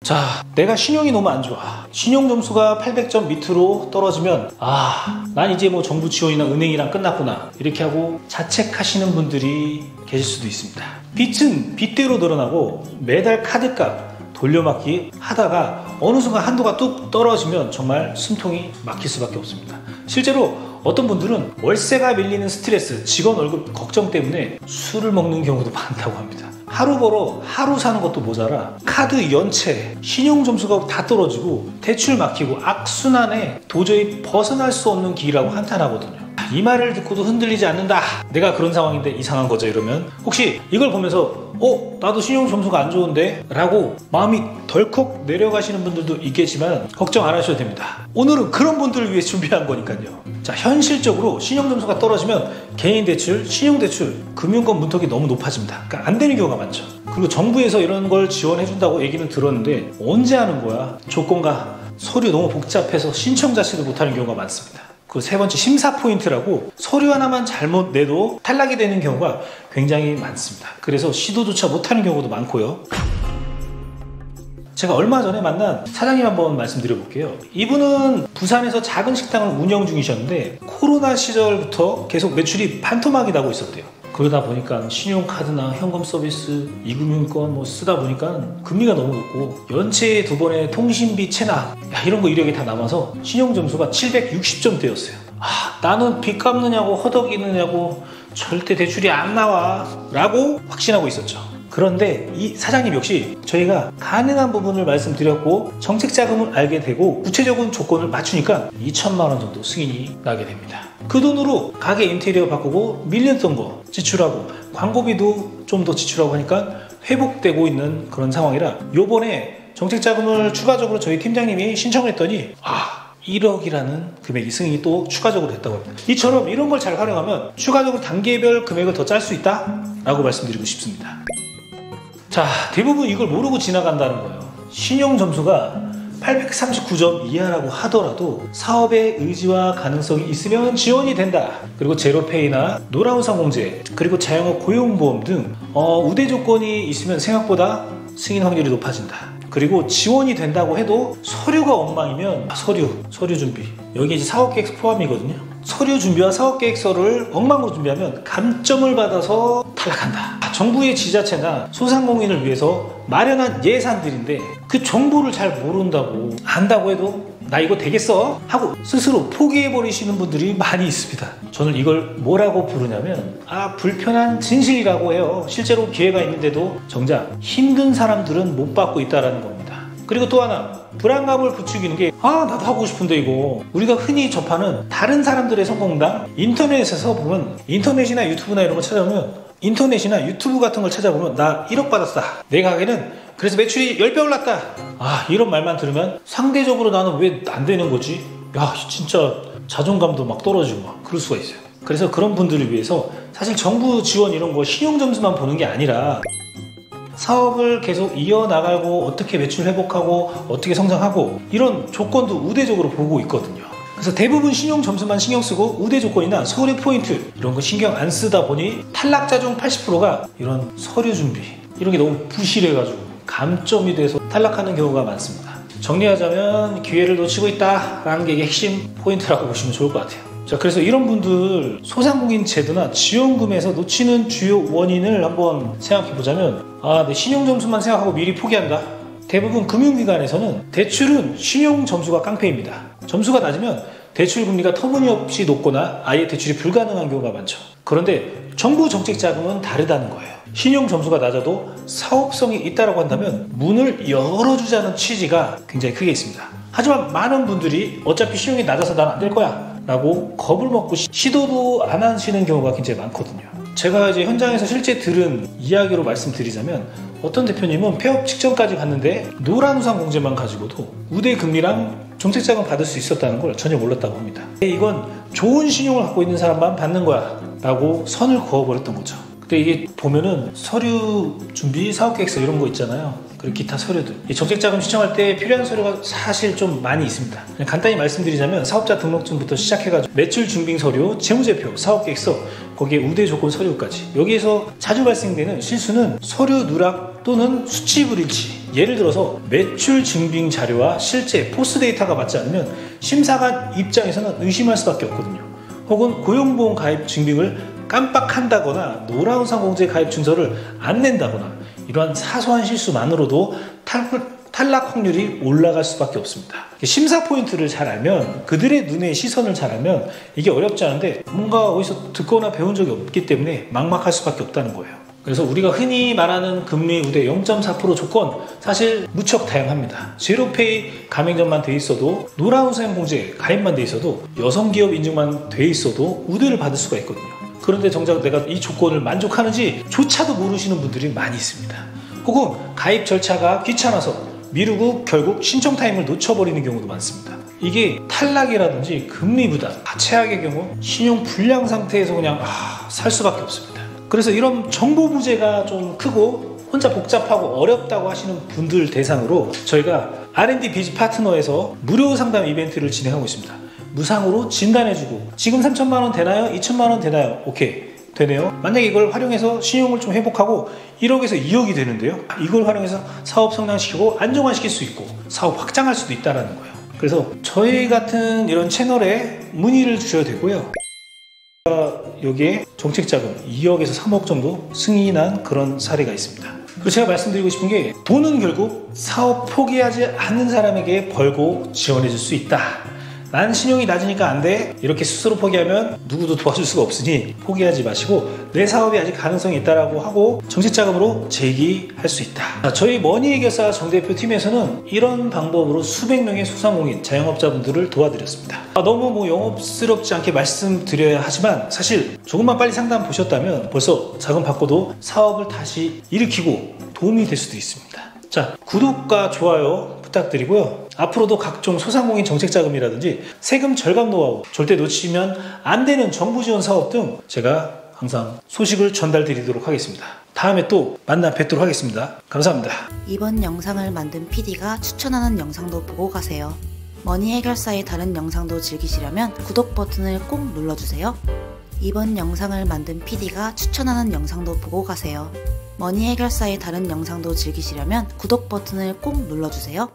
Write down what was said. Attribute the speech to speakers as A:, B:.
A: 자, 내가 신용이 너무 안 좋아. 신용 점수가 800점 밑으로 떨어지면 난 이제 뭐 정부 지원이나 은행이랑 끝났구나 이렇게 하고 자책하시는 분들이 계실 수도 있습니다. 빚은 빚대로 늘어나고 매달 카드값 돌려막기 하다가 어느 순간 한도가 뚝 떨어지면 정말 숨통이 막힐 수밖에 없습니다. 실제로 어떤 분들은 월세가 밀리는 스트레스, 직원 월급 걱정 때문에 술을 먹는 경우도 많다고 합니다. 하루 벌어 하루 사는 것도 모자라 카드 연체, 신용 점수가 다 떨어지고 대출 막히고 악순환에 도저히 벗어날 수 없는 길이라고 한탄하거든요. 이 말을 듣고도 흔들리지 않는다. 내가 그런 상황인데 이상한 거죠 이러면 혹시 이걸 보면서 나도 신용 점수가 안 좋은데? 라고 마음이 덜컥 내려가시는 분들도 있겠지만 걱정 안 하셔도 됩니다. 오늘은 그런 분들을 위해 준비한 거니까요. 자, 현실적으로 신용 점수가 떨어지면 개인 대출, 신용 대출, 금융권 문턱이 너무 높아집니다. 그러니까 안 되는 경우가 많죠. 그리고 정부에서 이런 걸 지원해 준다고 얘기는 들었는데 언제 하는 거야? 조건과 서류 너무 복잡해서 신청 자체도 못하는 경우가 많습니다. 그 세 번째 심사 포인트라고 서류 하나만 잘못 내도 탈락이 되는 경우가 굉장히 많습니다. 그래서 시도조차 못하는 경우도 많고요. 제가 얼마 전에 만난 사장님 한번 말씀드려볼게요. 이분은 부산에서 작은 식당을 운영 중이셨는데 코로나 시절부터 계속 매출이 반토막이 나고 있었대요. 그러다 보니까 신용카드나 현금 서비스, 이금융권 뭐 쓰다 보니까 금리가 너무 높고 연체에 2번의 통신비 체납 이런 거 이력이 다 남아서 신용점수가 760점대였어요. 나는 빚 갚느냐고 허덕이느냐고 절대 대출이 안 나와 라고 확신하고 있었죠. 그런데 이 사장님 역시 저희가 가능한 부분을 말씀드렸고 정책자금을 알게 되고 구체적인 조건을 맞추니까 2천만 원 정도 승인이 나게 됩니다. 그 돈으로 가게 인테리어 바꾸고 밀렸던 거 지출하고 광고비도 좀 더 지출하고 하니까 회복되고 있는 그런 상황이라 요번에 정책자금을 추가적으로 저희 팀장님이 신청을 했더니 1억이라는 금액이 승인이 또 추가적으로 됐다고 합니다. 이처럼 이런 걸 잘 활용하면 추가적으로 단계별 금액을 더 짤 수 있다 라고 말씀드리고 싶습니다. 자, 대부분 이걸 모르고 지나간다는 거예요. 신용 점수가 839점 이하라고 하더라도 사업의 의지와 가능성이 있으면 지원이 된다. 그리고 제로페이나 노란우산공제, 그리고 자영업 고용보험 등 우대 조건이 있으면 생각보다 승인 확률이 높아진다. 그리고 지원이 된다고 해도 서류가 엉망이면 서류 준비, 여기 이제 사업계획서 포함이거든요. 서류 준비와 사업계획서를 엉망으로 준비하면 감점을 받아서 탈락한다. 정부의 지자체나 소상공인을 위해서 마련한 예산들인데 그 정보를 잘 모른다고 안다고 해도 나 이거 되겠어? 하고 스스로 포기해버리시는 분들이 많이 있습니다. 저는 이걸 뭐라고 부르냐면 불편한 진실이라고 해요. 실제로 기회가 있는데도 정작 힘든 사람들은 못 받고 있다는 겁니다. 그리고 또 하나 불안감을 부추기는 게 나도 하고 싶은데 이거 우리가 흔히 접하는 다른 사람들의 성공담 인터넷에서 보면 인터넷이나 유튜브나 이런 거 찾아보면 인터넷이나 유튜브 같은 걸 찾아보면 나 1억 받았다. 내 가게는 그래서 매출이 10배 올랐다. 이런 말만 들으면 상대적으로 나는 왜 안 되는 거지? 진짜 자존감도 막 떨어지고 막 그럴 수가 있어요. 그래서 그런 분들을 위해서 사실 정부 지원 이런 거 신용 점수만 보는 게 아니라 사업을 계속 이어나가고 어떻게 매출 회복하고 어떻게 성장하고 이런 조건도 우대적으로 보고 있거든요. 그래서 대부분 신용 점수만 신경 쓰고 우대 조건이나 서류 포인트 이런 거 신경 안 쓰다 보니 탈락자 중 80%가 이런 서류 준비 이런 게 너무 부실해가지고 감점이 돼서 탈락하는 경우가 많습니다. 정리하자면 기회를 놓치고 있다라는 게 이게 핵심 포인트라고 보시면 좋을 것 같아요. 자, 그래서 이런 분들 소상공인 제도나 지원금에서 놓치는 주요 원인을 한번 생각해 보자면 내 신용 점수만 생각하고 미리 포기한다. 대부분 금융기관에서는 대출은 신용 점수가 깡패입니다. 점수가 낮으면 대출 금리가 터무니없이 높거나 아예 대출이 불가능한 경우가 많죠. 그런데 정부 정책 자금은 다르다는 거예요. 신용 점수가 낮아도 사업성이 있다고 한다면 문을 열어주자는 취지가 굉장히 크게 있습니다. 하지만 많은 분들이 어차피 신용이 낮아서 난 안 될 거야 라고 겁을 먹고 시도도 안 하시는 경우가 굉장히 많거든요. 제가 이제 현장에서 실제 들은 이야기로 말씀드리자면 어떤 대표님은 폐업 직전까지 갔는데 노란우산공제만 가지고도 우대 금리랑 정책자금 받을 수 있었다는 걸 전혀 몰랐다고 합니다. 이건 좋은 신용을 갖고 있는 사람만 받는 거야 라고 선을 그어버렸던 거죠. 근데 이게 보면은 서류 준비, 사업계획서 이런 거 있잖아요. 그리고 기타 서류들, 이 정책자금 신청할 때 필요한 서류가 사실 좀 많이 있습니다. 그냥 간단히 말씀드리자면 사업자 등록증부터 시작해가지고 매출 증빙 서류, 재무제표, 사업계획서, 거기에 우대 조건 서류까지. 여기에서 자주 발생되는 실수는 서류 누락 또는 수치 불일치, 예를 들어서 매출 증빙 자료와 실제 포스 데이터가 맞지 않으면 심사관 입장에서는 의심할 수밖에 없거든요. 혹은 고용보험 가입 증빙을 깜빡한다거나 노란우산공제 가입 증서를 안 낸다거나 이러한 사소한 실수만으로도 탈락 확률이 올라갈 수밖에 없습니다. 심사 포인트를 잘 알면, 그들의 눈의 시선을 잘 알면 이게 어렵지 않은데 뭔가 어디서 듣거나 배운 적이 없기 때문에 막막할 수밖에 없다는 거예요. 그래서 우리가 흔히 말하는 금리 우대 0.4% 조건, 사실 무척 다양합니다. 제로페이 가맹점만 돼 있어도, 노란우산공제 가입만 돼 있어도, 여성기업 인증만 돼 있어도 우대를 받을 수가 있거든요. 그런데 정작 내가 이 조건을 만족하는지 조차도 모르시는 분들이 많이 있습니다. 혹은 가입 절차가 귀찮아서 미루고 결국 신청 타임을 놓쳐버리는 경우도 많습니다. 이게 탈락이라든지 금리 부담, 최악의 경우 신용 불량 상태에서 그냥 살 수밖에 없습니다. 그래서 이런 정보 부재가 좀 크고 혼자 복잡하고 어렵다고 하시는 분들 대상으로 저희가 R&D 비즈 파트너에서 무료 상담 이벤트를 진행하고 있습니다. 무상으로 진단해주고, 지금 3천만 원 되나요? 2천만 원 되나요? 오케이, 되네요. 만약에 이걸 활용해서 신용을 좀 회복하고 1억에서 2억이 되는데요, 이걸 활용해서 사업 성장시키고 안정화시킬 수 있고 사업 확장할 수도 있다는 거예요. 그래서 저희 같은 이런 채널에 문의를 주셔도 되고요. 여기에 정책자금 2억에서 3억 정도 승인한 그런 사례가 있습니다. 그리고 제가 말씀드리고 싶은 게, 돈은 결국 사업 포기하지 않는 사람에게 벌고 지원해 줄 수 있다. 난 신용이 낮으니까 안 돼, 이렇게 스스로 포기하면 누구도 도와줄 수가 없으니 포기하지 마시고 내 사업이 아직 가능성이 있다라고 하고 정책자금으로 재기할 수 있다. 저희 머니해결사 정 대표 팀에서는 이런 방법으로 수백 명의 소상공인, 자영업자분들을 도와드렸습니다. 너무 영업스럽지 않게 말씀드려야 하지만, 사실 조금만 빨리 상담 보셨다면 벌써 자금 받고도 사업을 다시 일으키고 도움이 될 수도 있습니다. 자, 구독과 좋아요 부탁드리고요. 앞으로도 각종 소상공인 정책자금이라든지 세금 절감 노하우, 절대 놓치면 안 되는 정부 지원 사업 등 제가 항상 소식을 전달드리도록 하겠습니다. 다음에 또 만나 뵙도록 하겠습니다. 감사합니다.
B: 이번 영상을 만든 PD가 추천하는 영상도 보고 가세요. 머니해결사의 다른 영상도 즐기시려면 구독 버튼을 꼭 눌러주세요. 이번 영상을 만든 PD가 추천하는 영상도 보고 가세요. 머니해결사의 다른 영상도 즐기시려면 구독 버튼을 꼭 눌러주세요.